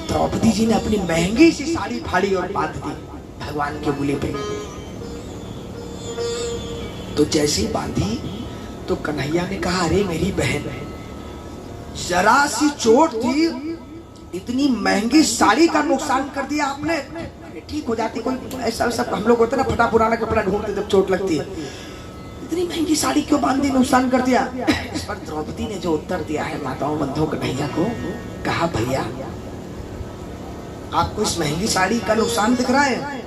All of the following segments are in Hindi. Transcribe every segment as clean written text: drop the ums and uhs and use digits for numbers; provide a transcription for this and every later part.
द्रौपदी जी ने अपनी महंगी सी साड़ी फाड़ी और बांध दी भगवान के बुले पे। तो जैसे ही बांधी तो कन्हैया ने कहा, अरे मेरी बहन, जरा सी चोट थी, इतनी महंगी साड़ी का नुकसान कर दिया आपने। ठीक हो जाती, कोई ऐसा सब हम लोग होते ना, फटा पुराना कपड़ा ढूंढते जब चोट लगती है, इतनी महंगी साड़ी क्यों बांध दी, नुकसान कर दिया। इस पर द्रौपदी ने जो उत्तर दिया है माताओं बंधुओं कन्हैया को, कहा भैया आपको इस महंगी साड़ी का नुकसान दिख रहा है,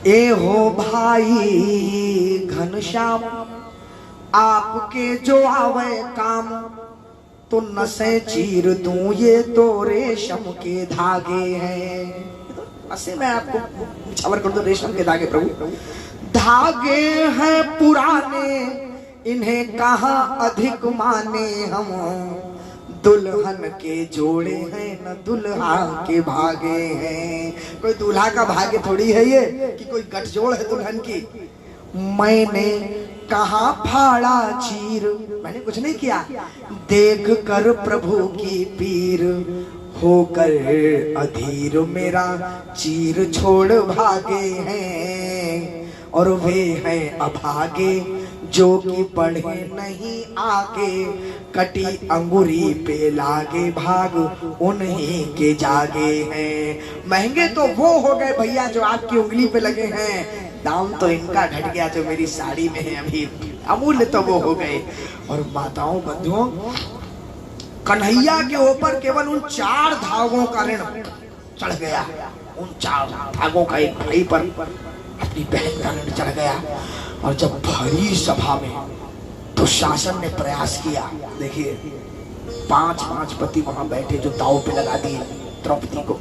ए हो भाई घनश्याम, आपके जो आवे काम तो नसें चीर दूं, ये तो रेशम के धागे हैं। ऐसे मैं आपको छवर कर दूं, रेशम के धागे प्रभु, धागे हैं पुराने, इन्हें कहाँ अधिक माने हम, दुल्हन के जोड़े हैं न दुल्हा के भागे हैं। कोई दूल्हा का भाग्य थोड़ी है ये कि कोई गठजोड़ है दुल्हन की। मैंने कहा फाड़ा चीर, मैंने कुछ नहीं किया, देख कर प्रभु की पीर, होकर अधीर मेरा चीर छोड़ भागे हैं, और वे हैं अभागे जो कि बढ़े नहीं आगे, कटी अंगूरी पे लागे भाग उन्हीं के जागे हैं। महंगे तो वो हो गए भैया जो आपकी उंगली पे लगे हैं, दाम तो इनका घट गया जो मेरी साड़ी में है अभी, अमूल्य तो वो हो गए। और माताओं बंधुओं, कन्हैया के ऊपर केवल उन 4 धागों का ऋण चढ़ गया, उन 4 धागों का एक भाई पर अपनी बहन का ऋण चढ़ गया। और जब भरी सभा में दुशासन ने प्रयास किया, देखिए 5 पति वहां बैठे जो दाव पे लगा दिए द्रौपदी को,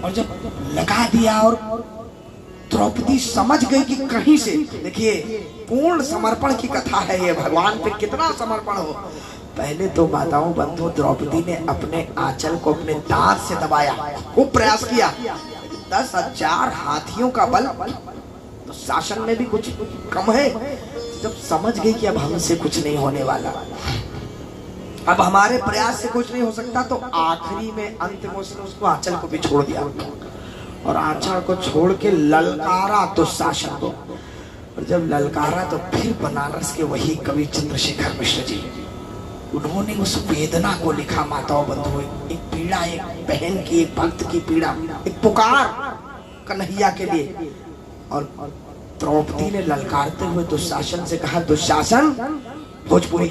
और जब लगा दिया और द्रौपदी समझ गई कि कहीं से, देखिए पूर्ण समर्पण की कथा है ये, भगवान पे कितना समर्पण हो। पहले तो माताओं बंधु द्रौपदी ने अपने आंचल को अपने दांत से दबाया, खूब प्रयास किया, 10,000 हाथियों का बल, तो शासन में भी कुछ कम है। जब समझ गई कि अब हमसे कुछ नहीं होने वाला, अब हमारे प्रयास से कुछ नहीं हो सकता, तो आखिरी में अंतिम उसने उसको आंचल को भी छोड़ दिया, और आंचल को छोड़ के ललकारा दुशासन को। और जब ललकारा तो फिर बनारस के वही कवि चंद्रशेखर मिश्र जी, उन्होंने उस वेदना को लिखा माताओं बंधुओं, एक पीड़ा, एक बहन की, एक भक्त की पीड़ा, एक पुकार कन्हैया के लिए। और द्रौपदी ने ललकारते हुए दुशासन से कहा, दुशासन, भोजपुरी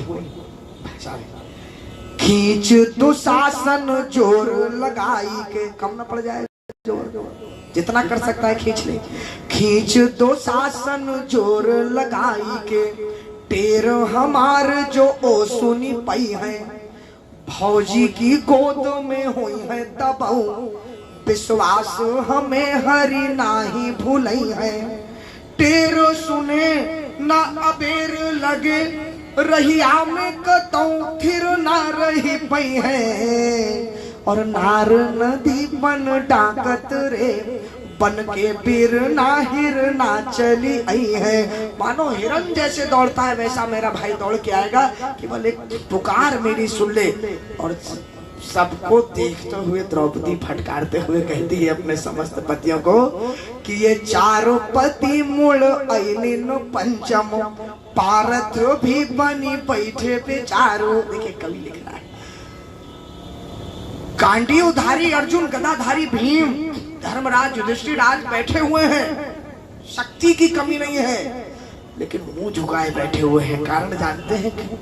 खींच दुशासन जोर लगाई के, कम न पड़ जाए जोर, जितना कर सकता है खींच ले, खींच दुशासन जोर लगाई के, टेर हमार जो ओ सुनी पई है, भौजी की गोद में हुई है तबऊ, विश्वास हमें हरि नाही भूलई है, टेर सुने ना अबेर लगे, रहिया में कतौ फिर ना रही पई है, और नार नदी बन डाकत रे, बन के बीर ना हिर ना चली आई है। मानो हिरन जैसे दौड़ता है वैसा मेरा भाई दौड़ के आएगा, केवल एक पुकार मेरी सुन ले। और सबको देखते हुए द्रौपदी फटकारते हुए कहती है अपने समस्त पतियों को कि ये 4 पति मूल अइलिन पंचम, पारथ भी बनी बैठे बेचारो। देखिए कवि लिख रहा है, गांडीवधारी अर्जुन, गदाधारी भीम, धर्मराज युधिष्ठिर आज बैठे हुए हैं, शक्ति की कमी नहीं है, लेकिन मुंह झुकाए बैठे हुए हैं। कारण जानते हैं क्यों?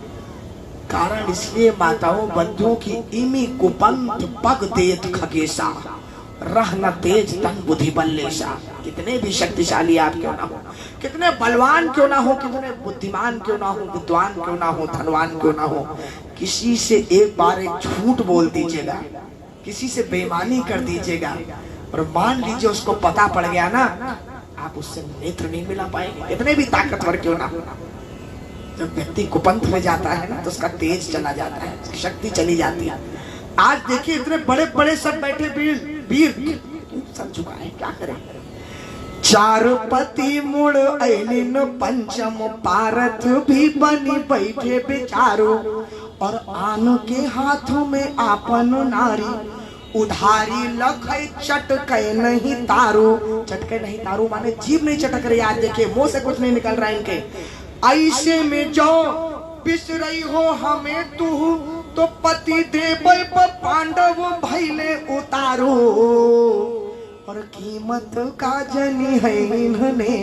कारण इसलिए माताओं बंधुओं की इमी कुपंथ पग देत खगेशा, रह न तेज तन बुद्धि बल्लेशा। कितने भी शक्तिशाली आप क्यों ना हो, कितने बलवान क्यों ना हो, कितने बुद्धिमान क्यों ना हो, विद्वान क्यों ना हो, धनवान क्यों ना हो, किसी से एक बार एक झूठ बोल दीजिएगा, किसी से बेईमानी कर दीजिएगा, और मान लीजिए उसको पता पड़ गया ना, आप उससे नेत्र नहीं मिला पाएंगे, इतने भी ताकतवर क्यों ना हो। जब व्यक्ति कुपंथ में जाता है ना तो उसका तेज चला जाता है, उसकी शक्ति चली जाती है। आज देखिए इतने बड़े बड़े सब बैठे वीर सब झुकाए, क्या करें। 4 पति मुड़ अइलिन पंचम, पारथ भी बनी बैठे बेचारो, और आन के हाथों में आपन नारी, उधारी लखई चटके नहीं तारू। चटके नहीं तारू माने जीभ नहीं चटक रही। आज देखिए मुंह से कुछ नहीं निकल रहा है इनके। ऐसे में जो पिस रही हो हमें तू तो पति देव पांडव भैले उतारू। और कीमत का जनी है इन्होंने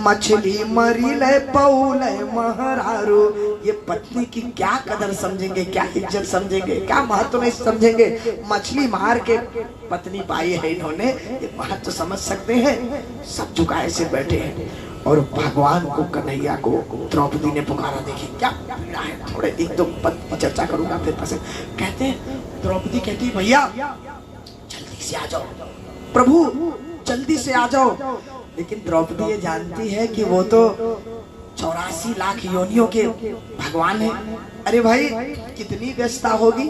मछली मरी ले पौले महरारू। ये पत्नी की क्या कदर समझेंगे, क्या इज्जत समझेंगे, क्या महत्व नहीं समझेंगे। मछली मार के पत्नी पाई है इन्होंने, ये महत्व समझ सकते हैं। सब झुकाए से बैठे हैं और भगवान को, कन्हैया को द्रौपदी ने पुकारा। देखिए क्या पीड़ा है। थोड़े एक दो पद की चर्चा करूंगा फिर पसंद। कहते हैं द्रौपदी कहती है भैया जल्दी से आ जाओ, प्रभु जल्दी से आ जाओ। लेकिन द्रौपदी ये जानती है कि वो तो 84 लाख योनियों के भगवान है। अरे भाई कितनी व्यस्तता होगी,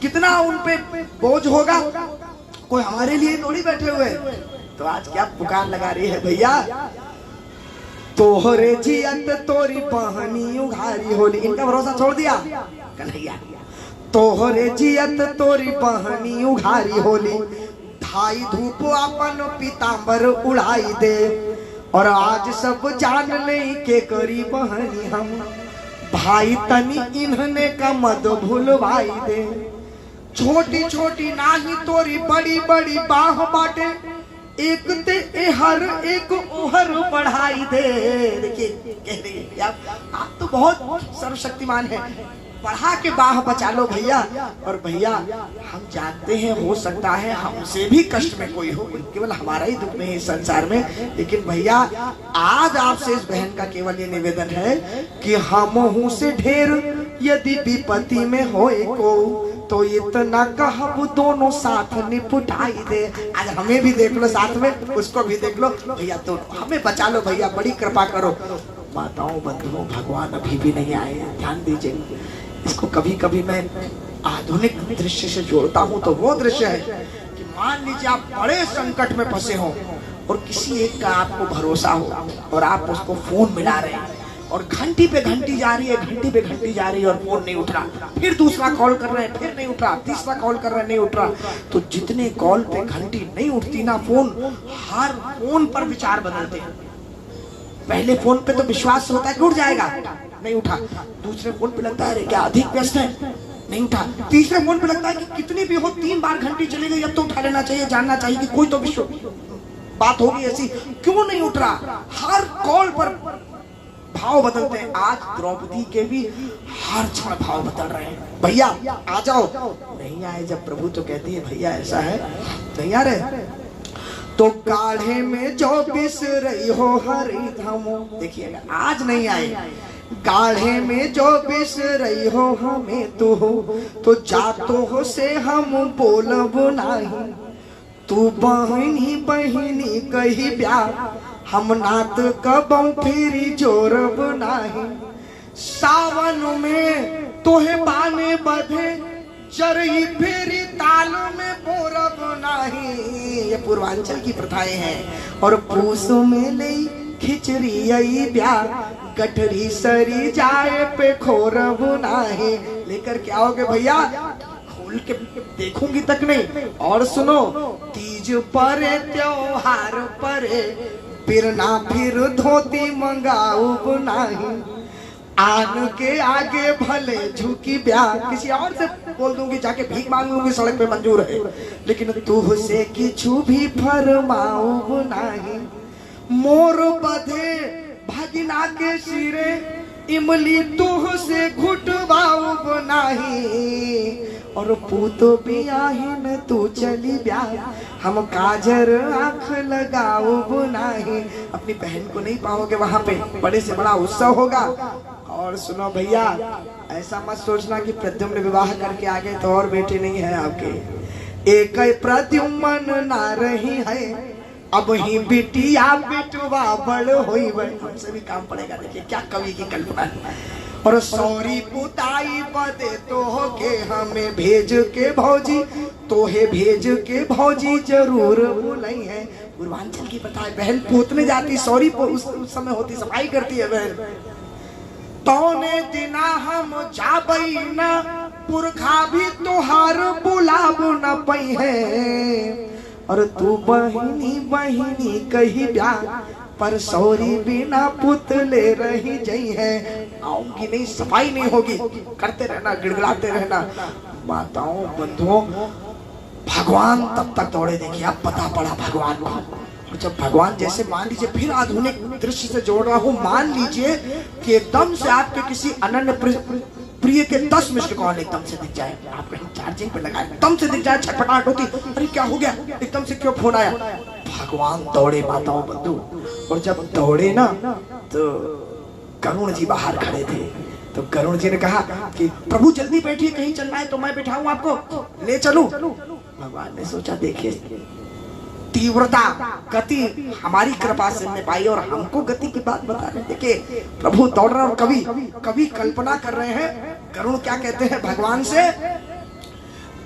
कितना उन पे बोझ होगा, कोई हमारे लिए थोड़ी बैठे हुए। तो आज क्या पुकार लगा रही है भैया, तोहरे जियत तोरी बहनी उघारी होली। इनका भरोसा छोड़ दिया कन्हैया। तोहरे जियत तोरी बहनी उघारी होली, धाई धूप अपन पीतांबर उड़ाई दे। और आज सब जान ले के करी बहनी हम, भाई तनी इन्हने का मद भूलवाई दे। छोटी छोटी नाही तोरी बड़ी बड़ी बाह बाटे, एक ते एहर एक ओहर बढ़ाई दे। देखिए कह रही है आप तो बहुत सर्वशक्तिमान है, बढ़ा के बाह बचा लो भैया। और भैया हम जानते हैं हो सकता है हमसे भी कष्ट में कोई हो, केवल हमारा ही दुख नहीं इस संसार में। लेकिन भैया आज आपसे इस बहन का केवल ये निवेदन है कि हम से ढेर यदि विपत्ति में होए को तो इतना कहब दोनों साथ निपटाई दे। आज हमें भी देख लो साथ में, उसको भी देख लो भैया, तो हमें बचा लो भैया, बड़ी कृपा करो। माताओं बंधुओं भगवान अभी भी नहीं आए, ध्यान दीजिए। इसको कभी कभी मैं आधुनिक दृश्य से जोड़ता हूँ तो वो दृश्य है कि मान लीजिए आप बड़े संकट में फंसे हो और किसी एक का आपको भरोसा हो और आप उसको फोन मिला रहे हैं और घंटी पे घंटी जा रही है, घंटी पे घंटी जा रही है और फोन नहीं उठ रहा। फिर दूसरा कॉल कर रहे हैं, फिर नहीं उठ रहा, तीसरा कॉल कर रहे हैं, नहीं उठ रहा। तो जितने कॉल पे घंटी नहीं उठती ना फोन, हर फोन पर विचार बदलते हैं। पहले फोन पे तो विश्वास होता है कि उठ जाएगा, नहीं उठा। दूसरे फोन पे लगता है क्या अधिक व्यस्त है, नहीं उठा। तीसरे फोन पे लगता है कि कितनी भी हो 3 बार घंटी चली गई, अब तो उठा लेना चाहिए, जानना चाहिए कि कोई तो विश्व बात होगी ऐसी, क्यों नहीं उठ रहा। हर कॉल पर भाव बदलते हैं। आज द्रौपदी के भी हर क्षण भाव बदल रहे हैं। भैया आ जाओ, नहीं आए जब प्रभु तो कहती है भैया ऐसा है, नहीं आ रहे तो काढ़े में जो बिस रही हो हरी धमो। देखिएगा आज नहीं आए, गाढ़े में जो बिस रही हो हमें तू हो तो जातो हो से हम बोलब नहीं। तू बहनी बहनी कही ब्याह हम नात कबम फिरी जोरब नहीं। सावन में तोहे बाने बधे चरही फेरी ताल में बोरब नहीं। ये पूर्वांचल की प्रथाएं हैं। और पूस में ले खिचड़ी आई ब्याह गठरी सरी जाए पे खोरब नहीं। लेकर क्या होगे भैया, खोल के देखूंगी तक नहीं। और सुनो तीज परे त्योहार परे फिर ना फिर धोती मंगाऊब नहीं। आन के आगे भले झुकी ब्याह, किसी और से बोल दूंगी जाके भीख मांग लूंगी सड़क पे मंजूर है, लेकिन तू से किछु भी फरमाऊब नहीं। मोर बधे भगिना के सिरे इमली तुह से घुटवाऊब नहीं। और पूतो बियाहिन तू चली ब्याह हम काजर आँख लगाऊब नहीं। अपनी बहन को नहीं पाओगे वहां पे, बड़े से बड़ा उत्सव होगा। और सुनो भैया ऐसा मत सोचना कि प्रद्युम्न विवाह करके आ गए तो और बेटे नहीं है आपके। एक प्रद्युम्न ना रही है अब ही बिटिया बिटवा बड़ होई बड़। हमसे भी काम पड़ेगा। देखिए क्या कवि की कल्पना है। और सौरी पुताई बदे तो के हमें भेज के भौजी, तोहे भेज के भौजी जरूर बुलाई है। पूर्वांचल की प्रथा है, बहन पोतने जाती सौरी उस समय होती, सफाई करती है बहन। तौने दिना हम जाबई ना पुरखा भी तोहार बुलाब न पई है, और तू बहिनी बहिनी कही ब्या, पर सौरी बिना पुतले रही जई है। आऊंगी नहीं, सफाई नहीं होगी, करते रहना, गिड़गिड़ाते रहना। माताओं बंधुओं, भगवान तब तक दौड़े, देखिए अब पता पड़ा भगवान को। और जब भगवान, जैसे मान लीजिए फिर आधुनिक दृश्य से जोड़ रहा हूँ, मान लीजिए कि एकदम से आपके किसी अनन्य प्रिय के 10 मिस्ड कॉल एकदम से दिख जाए, आप कहीं चार्जिंग पे लगाए, एकदम से दिख जाए, छटपटाहट होती, अरे क्या हो गया, एकदम से क्यों फोन आया। भगवान दौड़े माताओं बंधु, और जब दौड़े ना तो करुण जी बाहर खड़े थे। तो करुण जी ने कहा कि प्रभु जल्दी बैठिए, कहीं चलना है तो मैं बैठाऊं आपको, ले चलूं। भगवान ने सोचा देखिए तीव्रता गति हमारी कृपा से हमने पाई, और हमको गति की बात बता रहे। देखिए प्रभु दौड़ रहे, और कवि कल्पना कर रहे हैं। करुण क्या कहते हैं भगवान से,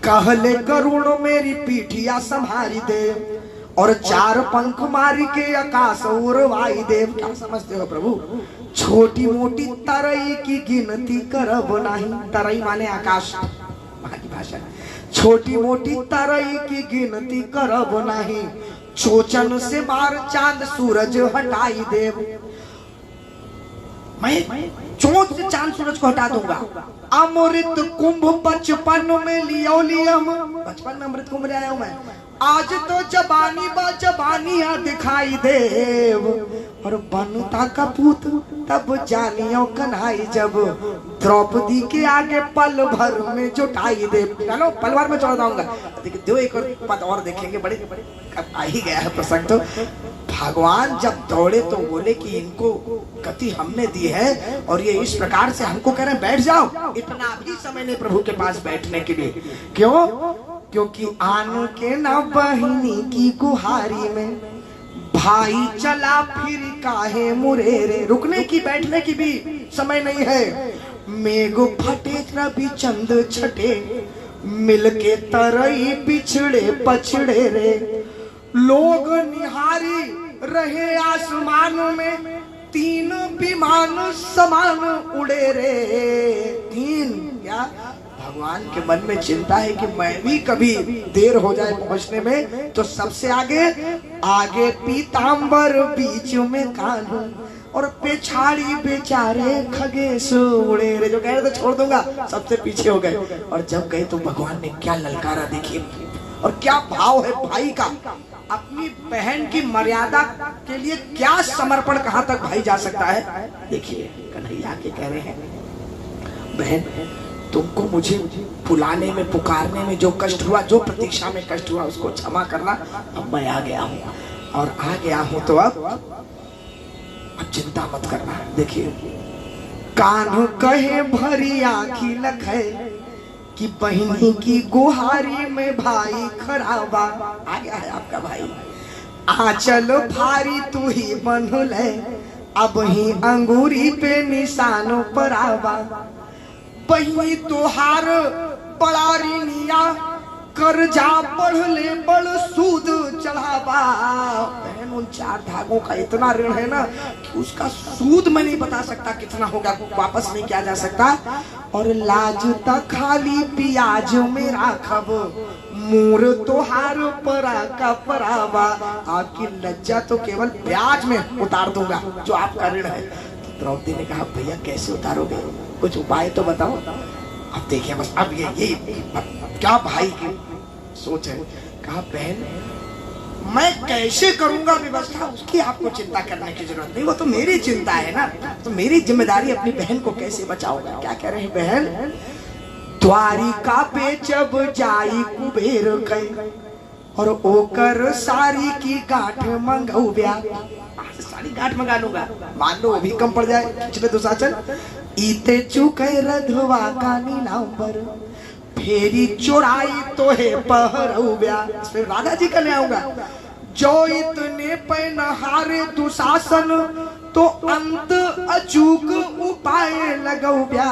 कहले करुण मेरी पीठिया संभारी दे, और 4 पंख मारी के आकाश उड़वाई दे। क्या समझते हो प्रभु, छोटी मोटी तरई की गिनती करब नहीं। तरई माने आकाश, वहां की भाषा। छोटी मोटी तरई की गिनती करब नहीं, चोचन से मार चांद सूरज हटाई देव। मैं चोंच से चांद सूरज को हटा दूंगा। अमृत कुंभ 55 में लियो लियम, 55 में अमृत कुंभ ले आया हूं मैं। आज तो जबानी बा जबानिया दिखाई देव, और बनता का पूत तब जानियो कन्हाई, जब द्रौपदी के आगे पल भर में जुटाई दे। चलो पल भर में चढ़ जाऊंगा। देखिए दो एक और पद और देखेंगे, बड़े आ ही गया है प्रसंग। तो भगवान जब दौड़े तो बोले कि इनको गति हमने दी है, और ये इस प्रकार से हमको कह रहे हैं बैठ जाओ। इतना भी समय नहीं प्रभु के पास बैठने के लिए। क्यों? क्योंकि आन के ना बहिनी की गुहारी में, भाई चला फिर काहे मुरेरे। रुकने की बैठने की भी समय नहीं है। मेघ फटे रवि चंद छटे, मिलके तरई बिछड़े पछड़े रे। लोग निहारी रहे आसमान में, 3 विमान समान उड़े रे। 3 क्या? भगवान के मन में चिंता है कि मैं भी कभी देर हो जाए पहुंचने में, तो सबसे आगे पीतांबर, बीच में कान्हा, और पेछाड़ी बेचारे खगेश उड़े रे। जो कह रहे थे छोड़ दूंगा, सबसे पीछे हो गए। और जब गए तो भगवान ने क्या ललकारा देखिए, और क्या भाव है भाई का। अपनी बहन की मर्यादा के लिए क्या समर्पण कहां तक भाई जा सकता है। देखिए कन्हैया के कह रहे हैं, बहन तुमको मुझे बुलाने में, पुकारने में जो कष्ट हुआ, जो प्रतीक्षा में कष्ट हुआ, उसको क्षमा करना। अब मैं आ गया हूँ, और आ गया हूँ तो अब चिंता मत करना। देखिए कान्ह कहे भरी आँखी लखे, कि बहिनी की गुहारी में भाई खराबा। आ गया है आपका भाई। आंचल भारी तू ही बंधुल है, अब ही अंगूरी पे निशानों पर आवा। बहिनी तोहार बड़ा ऋणिया, कर्जा बढ़ ले बड़ सूद चढ़ावा। बहन उन 4 धागों का इतना ऋण है ना कि उसका सूद मैं नहीं बता सकता कितना होगा, वापस नहीं किया जा सकता। और लाज तक खाली पियाज में राखब, मूर तोहार परा का परावा। आपकी लज्जा तो केवल ब्याज में उतार दूंगा जो आपका ऋण है। तो द्रौपदी ने कहा भैया कैसे उतारोगे, कुछ उपाय तो बताओ। अब देखिए बस अब ये क्या भाई की सोच है। कहा बहन मैं कैसे करूंगा व्यवस्था, उसकी आपको चिंता करने की जरूरत नहीं, वो तो मेरी चिंता है ना। तो मेरी जिम्मेदारी अपनी बहन को कैसे बचाऊंगा। क्या कह रहे हैं बहन, द्वारिका पे जब जाई कुबेर कई, और ओकर सारी की गांठ मंगौब्या। सारी गांठ मंगा लूंगा, मान लो वो भी कम पड़ जाए, पिछले दुशासन। इते चुके रधवा का नीलांबर, फेरी चुराई तो है पहरौब्या। फिर राधा जी का ले आऊंगा। जो इतने पे नहारे दुशासन, तो अंत अचूक उपाय लगौब्या।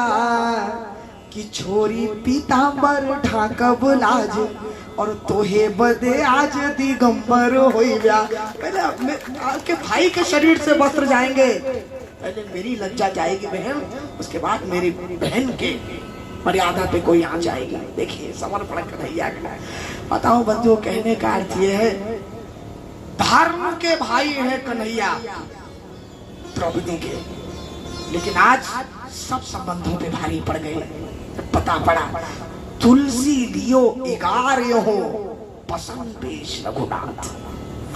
कि छोरी पीतांबर ढाकब लाज, और तोहे बदे आज दिगंबर होइब्या। पहले अपने आपके भाई के शरीर से वस्त्र जाएंगे, पहले मेरी लज्जा जाएगी बहन, उसके बाद मेरी बहन के मर्यादा पे कोई आ जाएगी। देखिए समर्पण कन्हैया का। बताओ बंधुओं, कहने का अर्थ यह है, धर्म के भाई है कन्हैया द्रौपदी के, लेकिन आज सब संबंधों पे भारी पड़ गए। पता पड़ा तुलसी लियो 11 हो पसंद पेश रघुनाथ,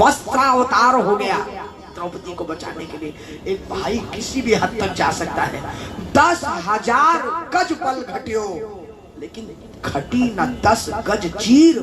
वस्त्रावतार हो गया द्रौपदी को बचाने के लिए। एक भाई किसी भी हद तक जा सकता है। 10,000 गज पल घटियो, लेकिन घटी न 10 गज चीर।